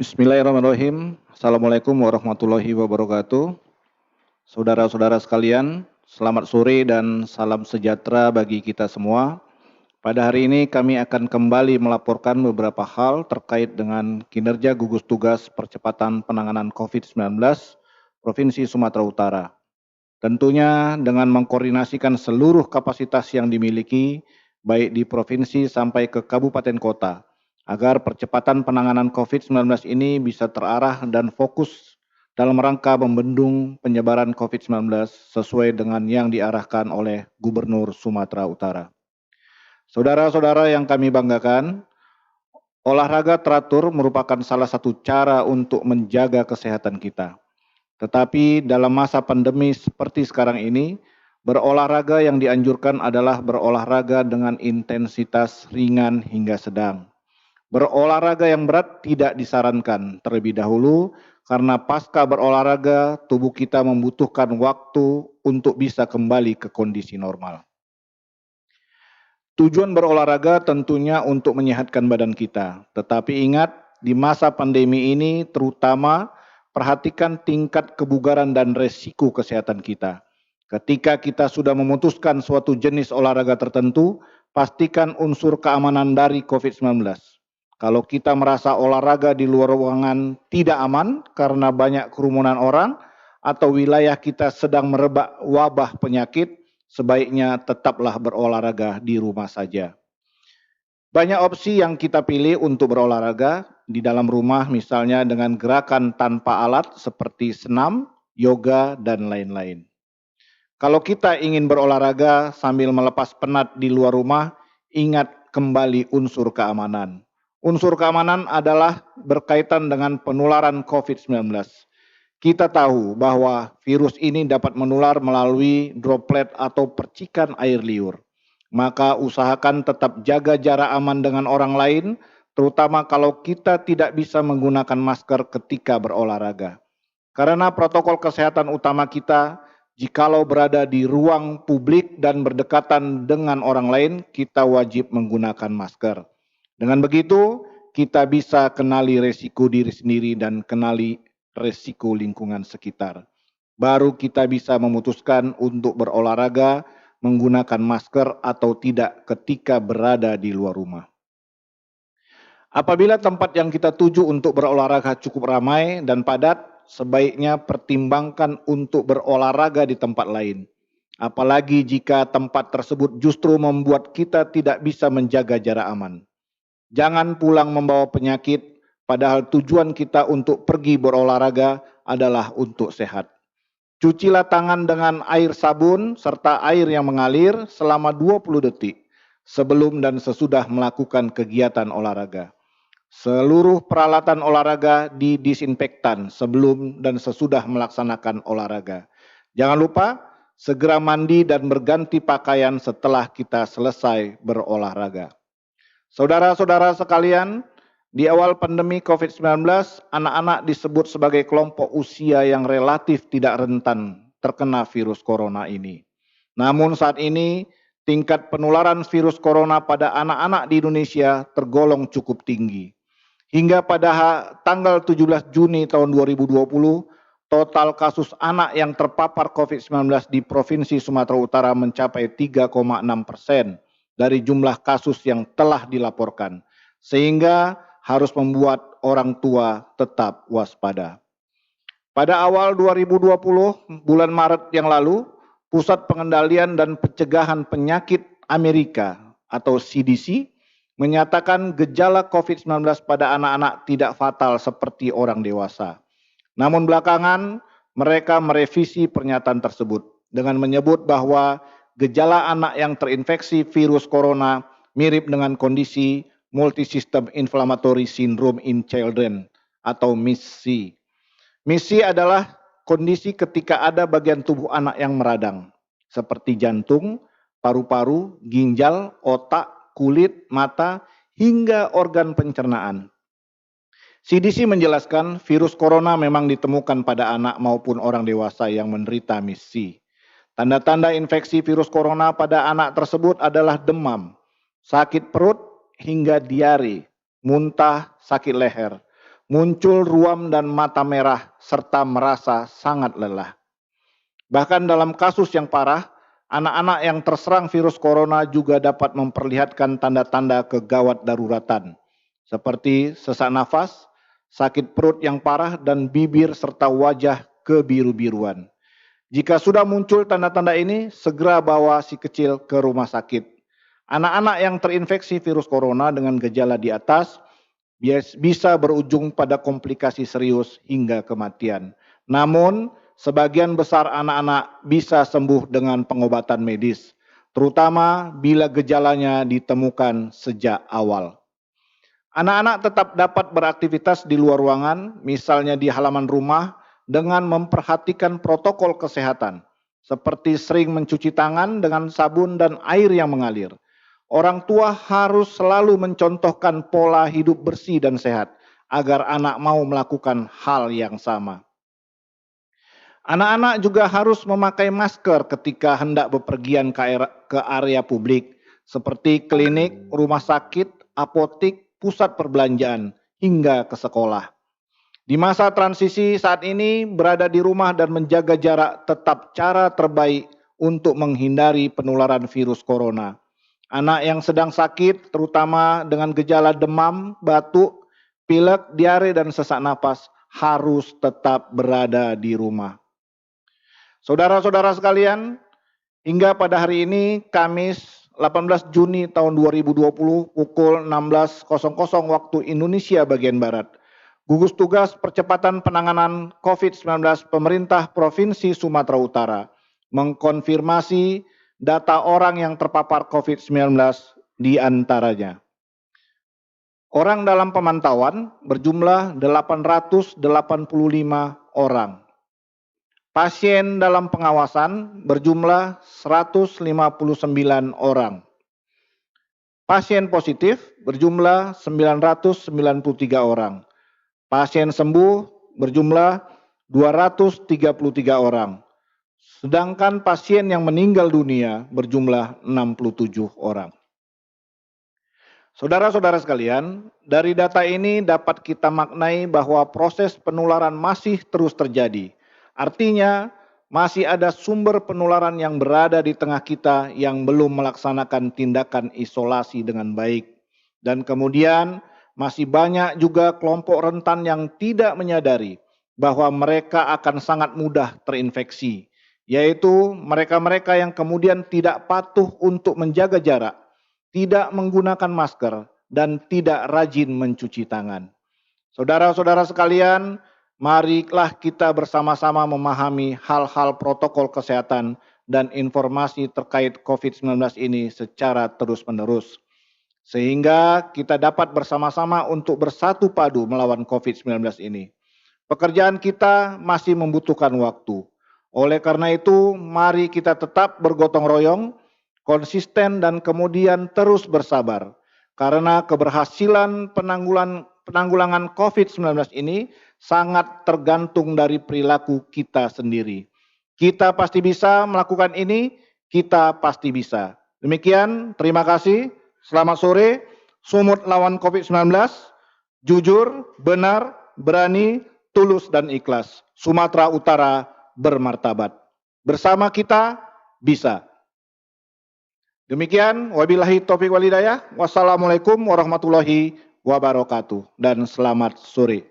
Bismillahirrahmanirrahim. Assalamualaikum warahmatullahi wabarakatuh. Saudara-saudara sekalian, selamat sore dan salam sejahtera bagi kita semua. Pada hari ini kami akan kembali melaporkan beberapa hal terkait dengan kinerja gugus tugas percepatan penanganan COVID-19 Provinsi Sumatera Utara. Tentunya dengan mengkoordinasikan seluruh kapasitas yang dimiliki, baik di provinsi sampai ke kabupaten kota, agar percepatan penanganan COVID-19 ini bisa terarah dan fokus dalam rangka membendung penyebaran COVID-19 sesuai dengan yang diarahkan oleh Gubernur Sumatera Utara. Saudara-saudara yang kami banggakan, olahraga teratur merupakan salah satu cara untuk menjaga kesehatan kita. Tetapi dalam masa pandemi seperti sekarang ini, berolahraga yang dianjurkan adalah berolahraga dengan intensitas ringan hingga sedang. Berolahraga yang berat tidak disarankan terlebih dahulu karena pasca berolahraga tubuh kita membutuhkan waktu untuk bisa kembali ke kondisi normal. Tujuan berolahraga tentunya untuk menyehatkan badan kita, tetapi ingat di masa pandemi ini terutama perhatikan tingkat kebugaran dan resiko kesehatan kita. Ketika kita sudah memutuskan suatu jenis olahraga tertentu, pastikan unsur keamanan dari COVID-19. Kalau kita merasa olahraga di luar ruangan tidak aman karena banyak kerumunan orang atau wilayah kita sedang merebak wabah penyakit, sebaiknya tetaplah berolahraga di rumah saja. Banyak opsi yang kita pilih untuk berolahraga di dalam rumah, misalnya dengan gerakan tanpa alat seperti senam, yoga, dan lain-lain. Kalau kita ingin berolahraga sambil melepas penat di luar rumah, ingat kembali unsur keamanan. Unsur keamanan adalah berkaitan dengan penularan COVID-19. Kita tahu bahwa virus ini dapat menular melalui droplet atau percikan air liur. Maka usahakan tetap jaga jarak aman dengan orang lain, terutama kalau kita tidak bisa menggunakan masker ketika berolahraga. Karena protokol kesehatan utama kita, jikalau berada di ruang publik dan berdekatan dengan orang lain, kita wajib menggunakan masker. Dengan begitu, kita bisa kenali resiko diri sendiri dan kenali resiko lingkungan sekitar. Baru kita bisa memutuskan untuk berolahraga menggunakan masker atau tidak ketika berada di luar rumah. Apabila tempat yang kita tuju untuk berolahraga cukup ramai dan padat, sebaiknya pertimbangkan untuk berolahraga di tempat lain. Apalagi jika tempat tersebut justru membuat kita tidak bisa menjaga jarak aman. Jangan pulang membawa penyakit, padahal tujuan kita untuk pergi berolahraga adalah untuk sehat. Cucilah tangan dengan air sabun serta air yang mengalir selama 20 detik sebelum dan sesudah melakukan kegiatan olahraga. Seluruh peralatan olahraga didisinfektan sebelum dan sesudah melaksanakan olahraga. Jangan lupa segera mandi dan berganti pakaian setelah kita selesai berolahraga. Saudara-saudara sekalian, di awal pandemi COVID-19, anak-anak disebut sebagai kelompok usia yang relatif tidak rentan terkena virus corona ini. Namun saat ini, tingkat penularan virus corona pada anak-anak di Indonesia tergolong cukup tinggi. Hingga pada tanggal 17 Juni tahun 2020, total kasus anak yang terpapar COVID-19 di Provinsi Sumatera Utara mencapai 3,6% dari jumlah kasus yang telah dilaporkan, sehingga harus membuat orang tua tetap waspada. Pada awal 2020, bulan Maret yang lalu, Pusat Pengendalian dan Pencegahan Penyakit Amerika atau CDC menyatakan gejala COVID-19 pada anak-anak tidak fatal seperti orang dewasa. Namun belakangan mereka merevisi pernyataan tersebut dengan menyebut bahwa gejala anak yang terinfeksi virus corona mirip dengan kondisi multisystem inflammatory syndrome in children atau MIS-C. MIS-C adalah kondisi ketika ada bagian tubuh anak yang meradang, seperti jantung, paru-paru, ginjal, otak, kulit, mata, hingga organ pencernaan. CDC menjelaskan virus corona memang ditemukan pada anak maupun orang dewasa yang menderita MIS-C. Tanda-tanda infeksi virus corona pada anak tersebut adalah demam, sakit perut, hingga diare, muntah, sakit leher, muncul ruam dan mata merah, serta merasa sangat lelah. Bahkan dalam kasus yang parah, anak-anak yang terserang virus corona juga dapat memperlihatkan tanda-tanda kegawat daruratan, seperti sesak nafas, sakit perut yang parah, dan bibir serta wajah kebiru-biruan. Jika sudah muncul tanda-tanda ini, segera bawa si kecil ke rumah sakit. Anak-anak yang terinfeksi virus corona dengan gejala di atas bisa berujung pada komplikasi serius hingga kematian. Namun, sebagian besar anak-anak bisa sembuh dengan pengobatan medis, terutama bila gejalanya ditemukan sejak awal. Anak-anak tetap dapat beraktivitas di luar ruangan, misalnya di halaman rumah, dengan memperhatikan protokol kesehatan, seperti sering mencuci tangan dengan sabun dan air yang mengalir. Orang tua harus selalu mencontohkan pola hidup bersih dan sehat, agar anak mau melakukan hal yang sama. Anak-anak juga harus memakai masker ketika hendak bepergian ke area publik, seperti klinik, rumah sakit, apotik, pusat perbelanjaan, hingga ke sekolah. Di masa transisi saat ini, berada di rumah dan menjaga jarak tetap cara terbaik untuk menghindari penularan virus corona. Anak yang sedang sakit, terutama dengan gejala demam, batuk, pilek, diare, dan sesak napas, harus tetap berada di rumah. Saudara-saudara sekalian, hingga pada hari ini, Kamis 18 Juni tahun 2020, pukul 16.00 waktu Indonesia bagian Barat, gugus tugas percepatan penanganan COVID-19 pemerintah Provinsi Sumatera Utara mengkonfirmasi data orang yang terpapar COVID-19 di antaranya. Orang dalam pemantauan berjumlah 885 orang. Pasien dalam pengawasan berjumlah 159 orang. Pasien positif berjumlah 993 orang. Pasien sembuh berjumlah 233 orang. Sedangkan pasien yang meninggal dunia berjumlah 67 orang. Saudara-saudara sekalian, dari data ini dapat kita maknai bahwa proses penularan masih terus terjadi. Artinya, masih ada sumber penularan yang berada di tengah kita yang belum melaksanakan tindakan isolasi dengan baik. Dan kemudian, masih banyak juga kelompok rentan yang tidak menyadari bahwa mereka akan sangat mudah terinfeksi, yaitu mereka-mereka yang kemudian tidak patuh untuk menjaga jarak, tidak menggunakan masker, dan tidak rajin mencuci tangan. Saudara-saudara sekalian, marilah kita bersama-sama memahami hal-hal protokol kesehatan dan informasi terkait COVID-19 ini secara terus-menerus, sehingga kita dapat bersama-sama untuk bersatu padu melawan COVID-19 ini. Pekerjaan kita masih membutuhkan waktu. Oleh karena itu, mari kita tetap bergotong royong, konsisten, dan kemudian terus bersabar. Karena keberhasilan penanggulangan COVID-19 ini sangat tergantung dari perilaku kita sendiri. Kita pasti bisa melakukan ini, kita pasti bisa. Demikian, terima kasih. Selamat sore. Sumut lawan COVID-19, jujur, benar, berani, tulus, dan ikhlas. Sumatera Utara bermartabat. Bersama kita bisa. Demikian, wabillahi taufiq wal hidayah. Wassalamualaikum warahmatullahi wabarakatuh. Dan selamat sore.